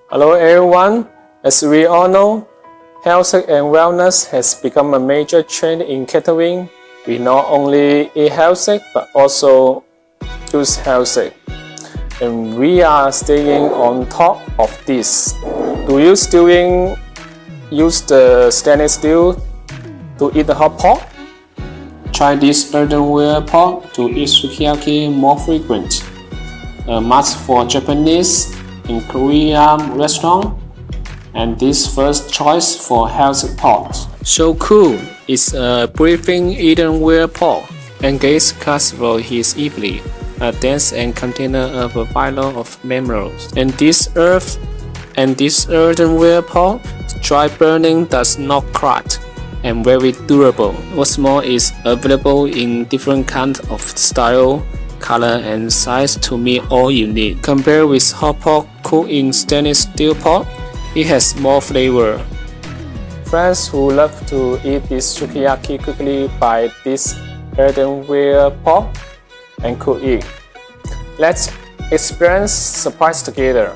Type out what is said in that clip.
Hello everyone, as we all know, health and wellness has become a major trend in catering. We not only eat healthy but also use healthy. And we are staying on top of this. Do you still use the stainless steel to eat the hot pot? Try this earthenware pot to eat sukiyaki more frequent. A must for Japanese in Korean restaurant, and this first choice for healthy pot. So cool! It's a breathing earthenware pot. Engage casserole is easily a dense and container of a vial of minerals. And this earthenware pot, dry burning does not crack and very durable. What's more, is available in different kinds of style, color and size to meet all you need. Compared with hot pot cooked in stainless steel pot, it has more flavor. Friends who love to eat this sukiyaki quickly buy this earthenware pot and cook it. Let's experience surprise together.